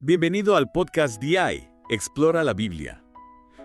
Bienvenido al podcast DI, Explora la Biblia.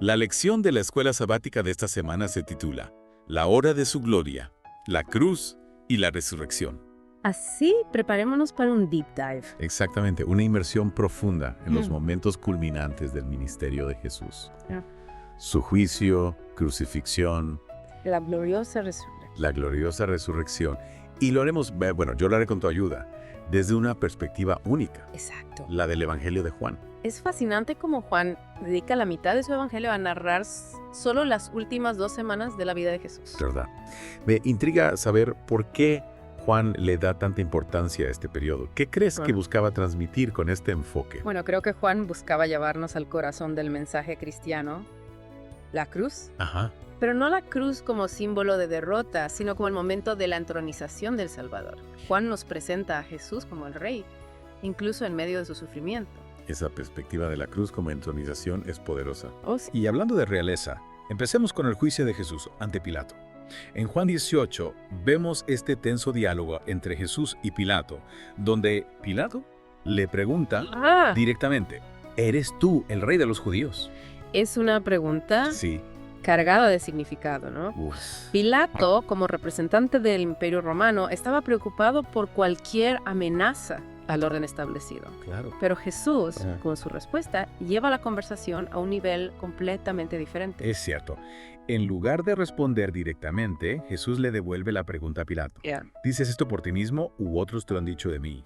La lección de la escuela sabática de esta semana se titula La hora de su gloria, la cruz y la resurrección. Así, preparémonos para un deep dive. Exactamente, una inmersión profunda en los Mm. momentos culminantes del ministerio de Jesús. Ah. Su juicio, crucifixión, La gloriosa resurrección. la gloriosa resurrección. Y lo haremos, yo lo haré con tu ayuda, desde una perspectiva única, Exacto. la del Evangelio de Juan. Es fascinante cómo Juan dedica la mitad de su evangelio a narrar solo las últimas 2 semanas de la vida de Jesús. ¿Verdad? Me intriga saber por qué Juan le da tanta importancia a este periodo. ¿Qué crees que Bueno. buscaba transmitir con este enfoque? Bueno, creo que Juan buscaba llevarnos al corazón del mensaje cristiano, la cruz. Ajá. Pero no la cruz como símbolo de derrota, sino como el momento de la entronización del Salvador. Juan nos presenta a Jesús como el Rey, incluso en medio de su sufrimiento. Esa perspectiva de la cruz como entronización es poderosa. Oh, sí. Y hablando de realeza, empecemos con el juicio de Jesús ante Pilato. En Juan 18 vemos este tenso diálogo entre Jesús y Pilato, donde Pilato le pregunta directamente, ¿eres tú el rey de los judíos? Es una pregunta Sí. cargada de significado, ¿no? Uf. Pilato, como representante del Imperio Romano, estaba preocupado por cualquier amenaza al orden establecido. Claro. Pero Jesús, Ajá. con su respuesta, lleva la conversación a un nivel completamente diferente. Es cierto. En lugar de responder directamente, Jesús le devuelve la pregunta a Pilato. ¿Dices esto por ti mismo u otros te lo han dicho de mí?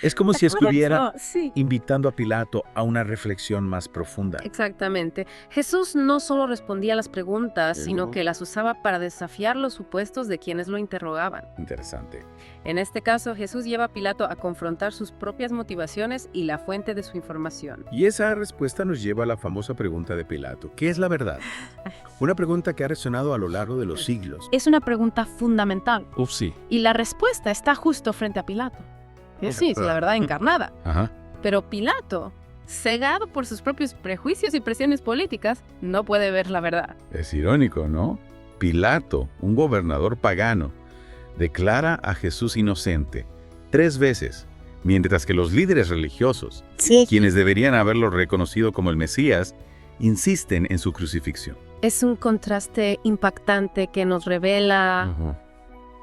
Es como si estuviera Sí, invitando a Pilato a una reflexión más profunda. exactamente. Jesús no solo respondía a las preguntas, Ujú. sino que las usaba para desafiar los supuestos de quienes lo interrogaban. Interesante. En este caso, Jesús lleva a Pilato a confrontar sus propias motivaciones y la fuente de su información. Y esa respuesta nos lleva a la famosa pregunta de Pilato. ¿Qué es la verdad? Una pregunta que ha resonado a lo largo de los siglos. Es una pregunta fundamental Uf, sí. y la respuesta está justo frente a Pilato. Sí, es la verdad encarnada. Ajá. Pero Pilato, cegado por sus propios prejuicios y presiones políticas, no puede ver la verdad. Es irónico, ¿no? Pilato, un gobernador pagano, declara a Jesús inocente 3 veces, mientras que los líderes religiosos, quienes deberían haberlo reconocido como el Mesías, insisten en su crucifixión. Es un contraste impactante que nos revela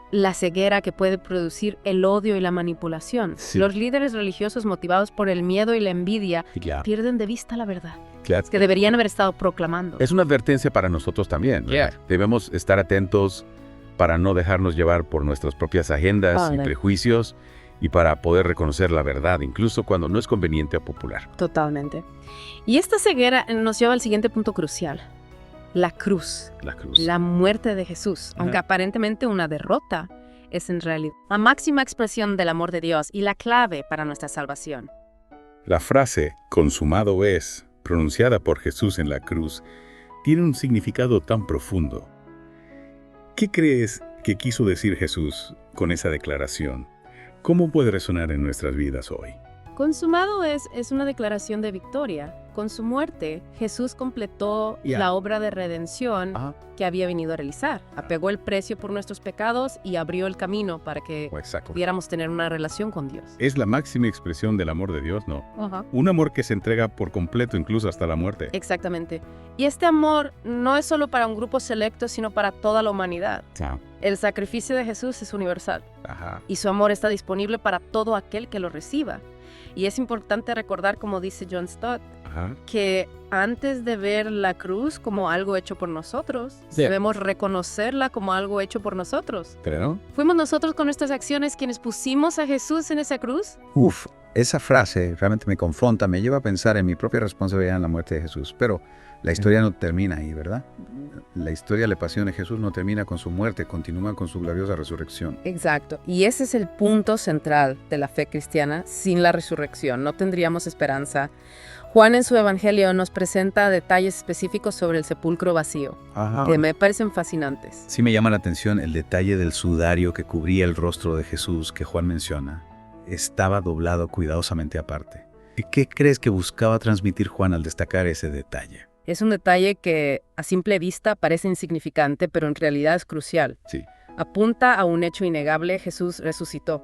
la ceguera que puede producir el odio y la manipulación. Sí. Los líderes religiosos motivados por el miedo y la envidia Claro. pierden de vista la verdad, Claro. que deberían haber estado proclamando. Es una advertencia para nosotros también, ¿verdad? Yeah. Debemos estar atentos para no dejarnos llevar por nuestras propias agendas y Vale. prejuicios y para poder reconocer la verdad, incluso cuando no es conveniente o popular. Totalmente. Y esta ceguera nos lleva al siguiente punto crucial. La cruz, La cruz. la muerte de Jesús, Ajá. aunque aparentemente una derrota, es en realidad la máxima expresión del amor de Dios y la clave para nuestra salvación. La frase «consumado es», pronunciada por Jesús en la cruz, tiene un significado tan profundo. ¿Qué crees que quiso decir Jesús con esa declaración? ¿Cómo puede resonar en nuestras vidas hoy? Consumado es una declaración de victoria. Con su muerte, Jesús completó Ya. la obra de redención Ajá. que había venido a realizar. Apegó el precio por nuestros pecados y abrió el camino para que Exacto. pudiéramos tener una relación con Dios. Es la máxima expresión del amor de Dios, ¿no? Un amor que se entrega por completo, incluso hasta la muerte. Exactamente. Y este amor no es solo para un grupo selecto, sino para toda la humanidad. El sacrificio de Jesús es universal Ajá. y su amor está disponible para todo aquel que lo reciba. Y es importante recordar, como dice John Stott, Ajá. que antes de ver la cruz como algo hecho por nosotros, Sí. debemos reconocerla como algo hecho por nosotros. ¿Pero? ¿Fuimos nosotros con nuestras acciones quienes pusimos a Jesús en esa cruz? Uf, esa frase realmente me confronta, me lleva a pensar en mi propia responsabilidad en la muerte de Jesús. Pero la historia no termina ahí, ¿verdad? La historia de la pasión de Jesús no termina con su muerte, continúa con su gloriosa resurrección. Exacto. Y ese es el punto central de la fe cristiana. Sin la resurrección no tendríamos esperanza. Juan en su evangelio nos presenta detalles específicos sobre el sepulcro vacío, Ajá. que me parecen fascinantes. Sí me llama la atención el detalle del sudario que cubría el rostro de Jesús que Juan menciona. Estaba doblado cuidadosamente aparte. ¿Y qué crees que buscaba transmitir Juan al destacar ese detalle? Es un detalle que a simple vista parece insignificante, pero en realidad es crucial. Sí. Apunta a un hecho innegable: Jesús resucitó.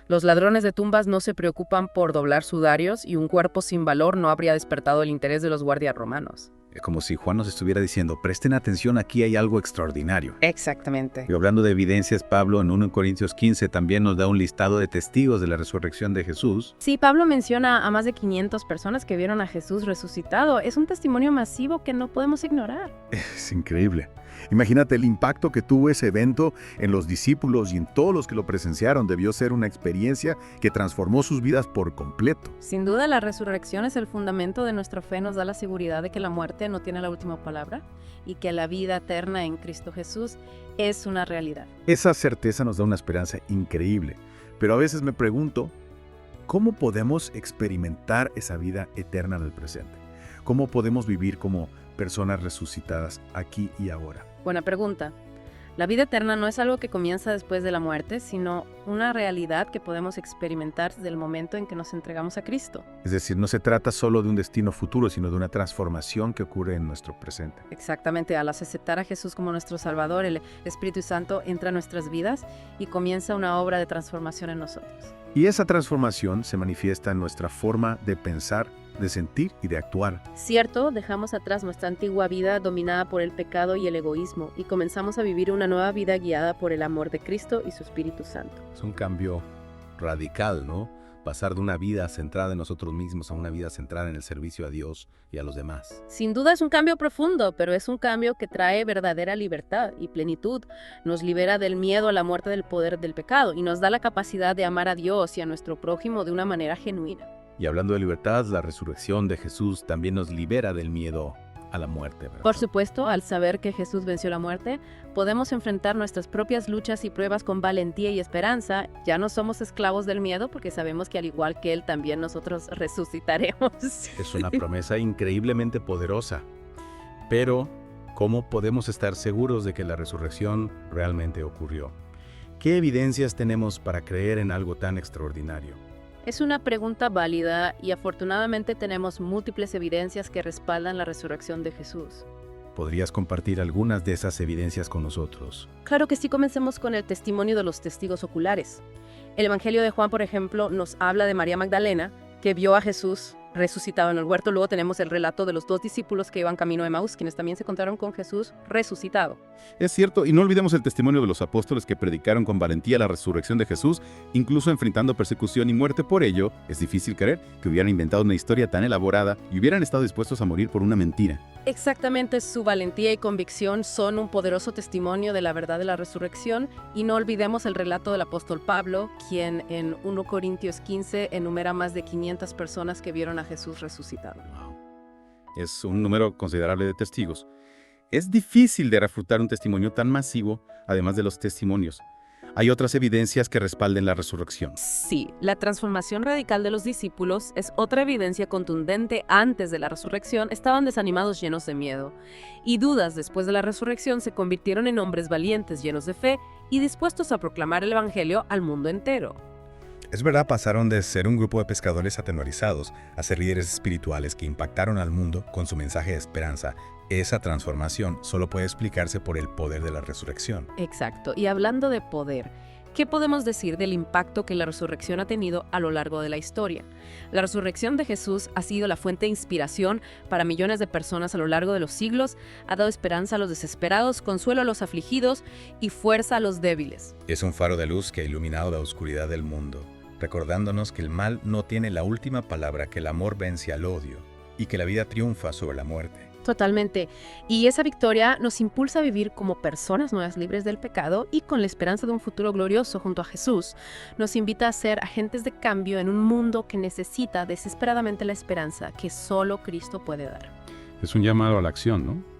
Los ladrones de tumbas no se preocupan por doblar sudarios y un cuerpo sin valor no habría despertado el interés de los guardias romanos. Es como si Juan nos estuviera diciendo, presten atención, aquí hay algo extraordinario. Exactamente. Y hablando de evidencias, Pablo en 1 Corintios 15 también nos da un listado de testigos de la resurrección de Jesús. Sí, Pablo menciona a más de 500 personas que vieron a Jesús resucitado. Es un testimonio masivo que no podemos ignorar. Es increíble. Imagínate el impacto que tuvo ese evento en los discípulos y en todos los que lo presenciaron. Debió ser una experiencia que transformó sus vidas por completo. Sin duda, la resurrección es el fundamento de nuestra fe, nos da la seguridad de que la muerte no tiene la última palabra y que la vida eterna en Cristo Jesús es una realidad. Esa certeza nos da una esperanza increíble. Pero a veces me pregunto, ¿cómo podemos experimentar esa vida eterna en el presente? ¿Cómo podemos vivir como personas resucitadas aquí y ahora? Buena pregunta. La vida eterna no es algo que comienza después de la muerte, sino una realidad que podemos experimentar desde el momento en que nos entregamos a Cristo. Es decir, no se trata solo de un destino futuro, sino de una transformación que ocurre en nuestro presente. Exactamente, al aceptar a Jesús como nuestro Salvador, el Espíritu Santo entra en nuestras vidas y comienza una obra de transformación en nosotros. Y esa transformación se manifiesta en nuestra forma de pensar, de sentir y de actuar. Cierto, dejamos atrás nuestra antigua vida dominada por el pecado y el egoísmo y comenzamos a vivir una nueva vida guiada por el amor de Cristo y su Espíritu Santo. Es un cambio radical, ¿no? Pasar de una vida centrada en nosotros mismos a una vida centrada en el servicio a Dios y a los demás. Sin duda es un cambio profundo, pero es un cambio que trae verdadera libertad y plenitud. Nos libera del miedo a la muerte del poder del pecado y nos da la capacidad de amar a Dios y a nuestro prójimo de una manera genuina. Y hablando de libertad, la resurrección de Jesús también nos libera del miedo a la muerte, ¿verdad? Por supuesto, al saber que Jesús venció la muerte, podemos enfrentar nuestras propias luchas y pruebas con valentía y esperanza. Ya no somos esclavos del miedo porque sabemos que al igual que Él, también nosotros resucitaremos. Es una promesa increíblemente poderosa. Pero, ¿cómo podemos estar seguros de que la resurrección realmente ocurrió? ¿Qué evidencias tenemos para creer en algo tan extraordinario? Es una pregunta válida y afortunadamente tenemos múltiples evidencias que respaldan la resurrección de Jesús. ¿Podrías compartir algunas de esas evidencias con nosotros? Claro que sí, comencemos con el testimonio de los testigos oculares. El Evangelio de Juan, por ejemplo, nos habla de María Magdalena, que vio a Jesús resucitado en el huerto. Luego tenemos el relato de los 2 discípulos que iban camino a Emaús, quienes también se encontraron con Jesús resucitado. Es cierto, y no olvidemos el testimonio de los apóstoles que predicaron con valentía la resurrección de Jesús, incluso enfrentando persecución y muerte. Por ello, es difícil creer que hubieran inventado una historia tan elaborada y hubieran estado dispuestos a morir por una mentira. Exactamente, su valentía y convicción son un poderoso testimonio de la verdad de la resurrección, y no olvidemos el relato del apóstol Pablo, quien en 1 Corintios 15 enumera más de 500 personas que vieron a Jesús resucitado. Wow. Es un número considerable de testigos. Es difícil de refutar un testimonio tan masivo, además de los testimonios. Hay otras evidencias que respalden la resurrección. Sí, la transformación radical de los discípulos es otra evidencia contundente. Antes de la resurrección estaban desanimados, llenos de miedo y dudas. Después de la resurrección se convirtieron en hombres valientes, llenos de fe y dispuestos a proclamar el evangelio al mundo entero. Es verdad, pasaron de ser un grupo de pescadores atemorizados a ser líderes espirituales que impactaron al mundo con su mensaje de esperanza. Esa transformación solo puede explicarse por el poder de la resurrección. Exacto. Y hablando de poder, ¿qué podemos decir del impacto que la resurrección ha tenido a lo largo de la historia? La resurrección de Jesús ha sido la fuente de inspiración para millones de personas a lo largo de los siglos, ha dado esperanza a los desesperados, consuelo a los afligidos y fuerza a los débiles. Es un faro de luz que ha iluminado la oscuridad del mundo, recordándonos que el mal no tiene la última palabra, que el amor vence al odio y que la vida triunfa sobre la muerte. Totalmente. Y esa victoria nos impulsa a vivir como personas nuevas, libres del pecado y con la esperanza de un futuro glorioso junto a Jesús. Nos invita a ser agentes de cambio en un mundo que necesita desesperadamente la esperanza que solo Cristo puede dar. Es un llamado a la acción, ¿no?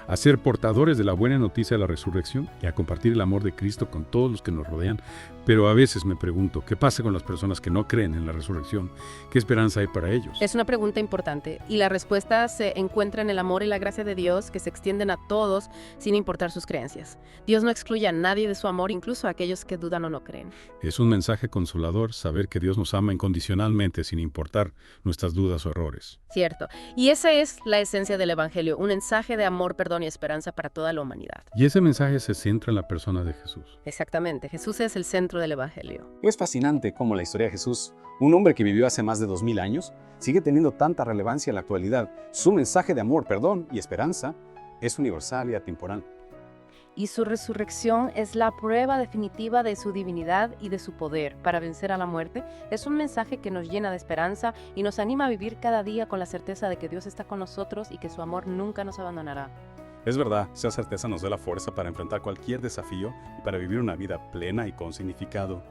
A ser portadores de la buena noticia de la resurrección y a compartir el amor de Cristo con todos los que nos rodean. Pero a veces me pregunto, ¿qué pasa con las personas que no creen en la resurrección? ¿Qué esperanza hay para ellos? Es una pregunta importante y la respuesta se encuentra en el amor y la gracia de Dios, que se extienden a todos sin importar sus creencias. Dios no excluye a nadie de su amor, incluso a aquellos que dudan o no creen. Es un mensaje consolador saber que Dios nos ama incondicionalmente sin importar nuestras dudas o errores. Cierto. Y esa es la esencia del Evangelio, un mensaje de amor, perdón y esperanza para toda la humanidad. Y ese mensaje se centra en la persona de Jesús. Exactamente. Jesús es el centro centro del Evangelio. Es fascinante cómo la historia de Jesús, un hombre que vivió hace más de 2000 años, sigue teniendo tanta relevancia en la actualidad. Su mensaje de amor, perdón y esperanza es universal y atemporal. Y su resurrección es la prueba definitiva de su divinidad y de su poder para vencer a la muerte. Es un mensaje que nos llena de esperanza y nos anima a vivir cada día con la certeza de que Dios está con nosotros y que su amor nunca nos abandonará. Es verdad, esa certeza nos da la fuerza para enfrentar cualquier desafío y para vivir una vida plena y con significado.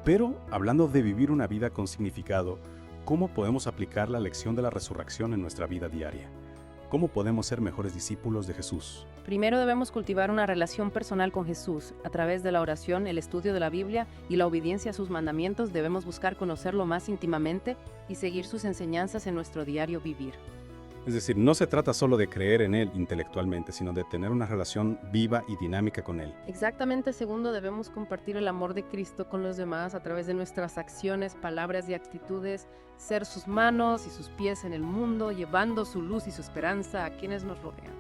Pero, hablando de vivir una vida con significado, ¿cómo podemos aplicar la lección de la resurrección en nuestra vida diaria? ¿Cómo podemos ser mejores discípulos de Jesús? Primero debemos cultivar una relación personal con Jesús. A través de la oración, el estudio de la Biblia y la obediencia a sus mandamientos debemos buscar conocerlo más íntimamente y seguir sus enseñanzas en nuestro diario vivir. Es decir, no se trata solo de creer en Él intelectualmente, sino de tener una relación viva y dinámica con Él. Exactamente. Segundo, debemos compartir el amor de Cristo con los demás a través de nuestras acciones, palabras y actitudes, ser sus manos y sus pies en el mundo, llevando su luz y su esperanza a quienes nos rodean.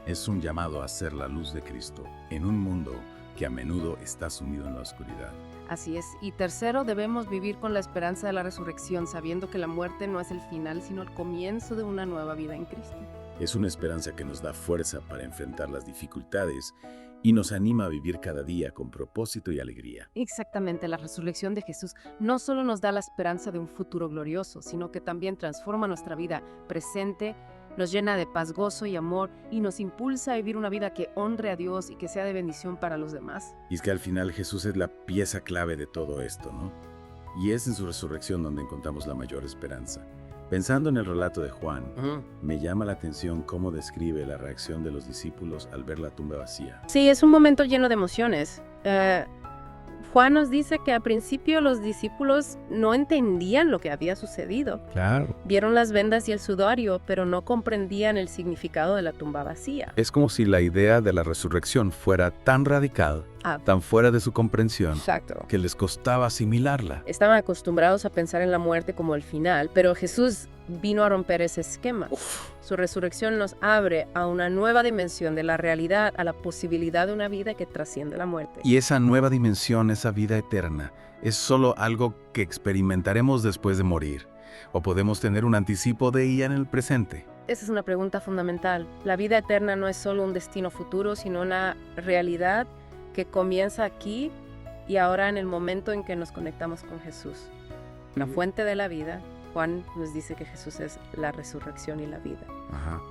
Es un llamado a ser la luz de Cristo en un mundo que a menudo está sumido en la oscuridad. Así es. Y tercero, debemos vivir con la esperanza de la resurrección, sabiendo que la muerte no es el final, sino el comienzo de una nueva vida en Cristo. Es una esperanza que nos da fuerza para enfrentar las dificultades y nos anima a vivir cada día con propósito y alegría. Exactamente, la resurrección de Jesús no solo nos da la esperanza de un futuro glorioso, sino que también transforma nuestra vida presente, nos llena de paz, gozo y amor y nos impulsa a vivir una vida que honre a Dios y que sea de bendición para los demás. Y es que al final Jesús es la pieza clave de todo esto, ¿no? Y es en su resurrección donde encontramos la mayor esperanza. Pensando en el relato de Juan, me llama la atención cómo describe la reacción de los discípulos al ver la tumba vacía. Sí, es un momento lleno de emociones. Juan nos dice que al principio los discípulos no entendían lo que había sucedido. Claro. Vieron las vendas y el sudario, pero no comprendían el significado de la tumba vacía. Es como si la idea de la resurrección fuera tan radical, tan fuera de su comprensión, Exacto. que les costaba asimilarla. Estaban acostumbrados a pensar en la muerte como el final, pero Jesús vino a romper ese esquema. Su resurrección nos abre a una nueva dimensión de la realidad, a la posibilidad de una vida que trasciende la muerte. Y esa nueva dimensión, esa vida eterna, es solo algo que experimentaremos después de morir. ¿O podemos tener un anticipo de ella en el presente? Esa es una pregunta fundamental. La vida eterna no es solo un destino futuro, sino una realidad que comienza aquí y ahora en el momento en que nos conectamos con Jesús. La fuente de la vida. Juan nos dice que Jesús es la resurrección y la vida.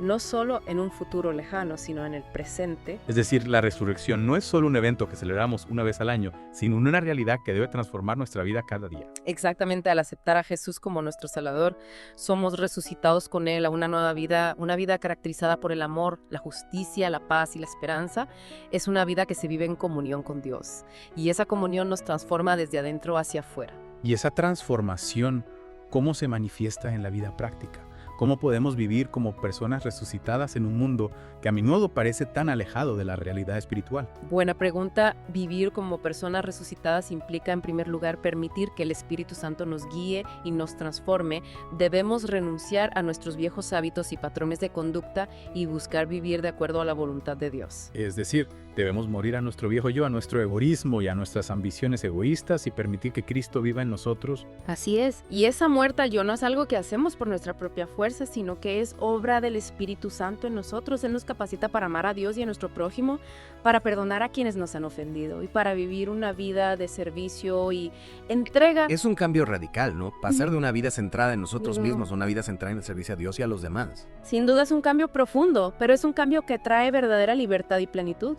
No solo en un futuro lejano, sino en el presente. Es decir, la resurrección no es solo un evento que celebramos una vez al año, sino una realidad que debe transformar nuestra vida cada día. Exactamente, al aceptar a Jesús como nuestro Salvador, somos resucitados con Él a una nueva vida, una vida caracterizada por el amor, la justicia, la paz y la esperanza. Es una vida que se vive en comunión con Dios. Y esa comunión nos transforma desde adentro hacia afuera. Y esa transformación, ¿cómo se manifiesta en la vida práctica? ¿Cómo podemos vivir como personas resucitadas en un mundo que a menudo parece tan alejado de la realidad espiritual? Buena pregunta. Vivir como personas resucitadas implica, en primer lugar, permitir que el Espíritu Santo nos guíe y nos transforme. Debemos renunciar a nuestros viejos hábitos y patrones de conducta y buscar vivir de acuerdo a la voluntad de Dios. Es decir, debemos morir a nuestro viejo yo, a nuestro egoísmo y a nuestras ambiciones egoístas y permitir que Cristo viva en nosotros. Así es. Y esa muerte al yo no es algo que hacemos por nuestra propia fuerza, sino que es obra del Espíritu Santo en nosotros. Él nos capacita para amar a Dios y a nuestro prójimo, para perdonar a quienes nos han ofendido y para vivir una vida de servicio y entrega. Es un cambio radical, ¿no? Pasar de una vida centrada en nosotros mismos a una vida centrada en el servicio a Dios y a los demás. Sin duda es un cambio profundo, pero es un cambio que trae verdadera libertad y plenitud.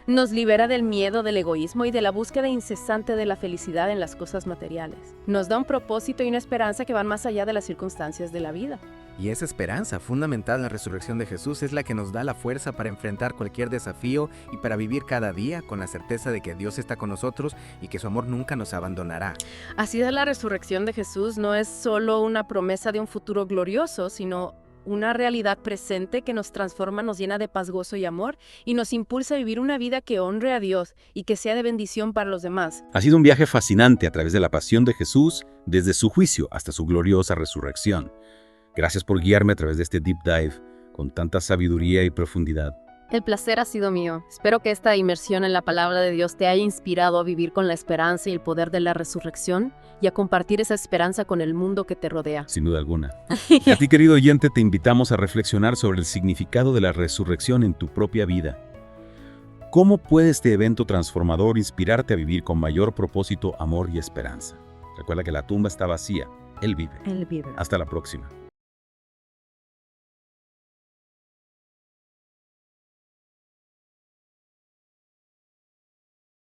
Nos libera del miedo, del egoísmo y de la búsqueda incesante de la felicidad en las cosas materiales. Nos da un propósito y una esperanza que van más allá de las circunstancias de la vida. Y esa esperanza fundamental en la resurrección de Jesús es la que nos da la fuerza para enfrentar cualquier desafío y para vivir cada día con la certeza de que Dios está con nosotros y que su amor nunca nos abandonará. Así de la resurrección de Jesús no es solo una promesa de un futuro glorioso, sino una realidad presente que nos transforma, nos llena de paz, gozo y amor y nos impulsa a vivir una vida que honre a Dios y que sea de bendición para los demás. Ha sido un viaje fascinante a través de la pasión de Jesús, desde su juicio hasta su gloriosa resurrección. Gracias por guiarme a través de este deep dive con tanta sabiduría y profundidad. El placer ha sido mío. Espero que esta inmersión en la palabra de Dios te haya inspirado a vivir con la esperanza y el poder de la resurrección y a compartir esa esperanza con el mundo que te rodea. Sin duda alguna. Y a ti, querido oyente, te invitamos a reflexionar sobre el significado de la resurrección en tu propia vida. ¿Cómo puede este evento transformador inspirarte a vivir con mayor propósito, amor y esperanza? Recuerda que la tumba está vacía. Él vive. Él vive. Hasta la próxima.